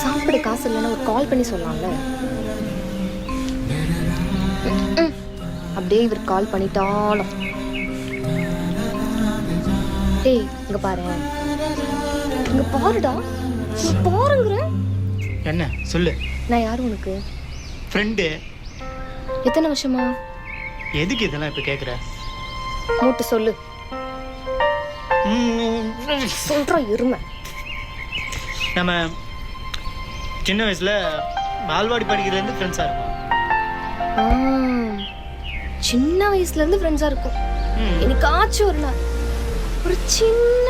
சாப்பிட காசு இல்லைன்னா ஒரு கால் பண்ணி சொல்லலாம்ல. அப்படியே இவர் கால் பண்ணிட்டாலும். டேய் இங்க பாரு, இங்க பாருடா, இங்க பாருங்கிற. என்ன சொல்லு. நான் யாரு உனக்கு? ஃப்ரெண்டு. எத்தனை வருஷமா? எதுக்கு இதெல்லாம் இப்போ கேட்குற? மூட்டு சொல்லு. சொல்கிறோம் எருமை. நம்ம சின்ன வயசில் பால்வாடி படிக்கிறதுலேருந்து ஃப்ரெண்ட்ஸாக இருக்கும். சின்ன வயசுலேருந்து ஃப்ரெண்ட்ஸாக இருக்கும். எனக்காச்சும் ஒரு நாள் ஒரு சின்ன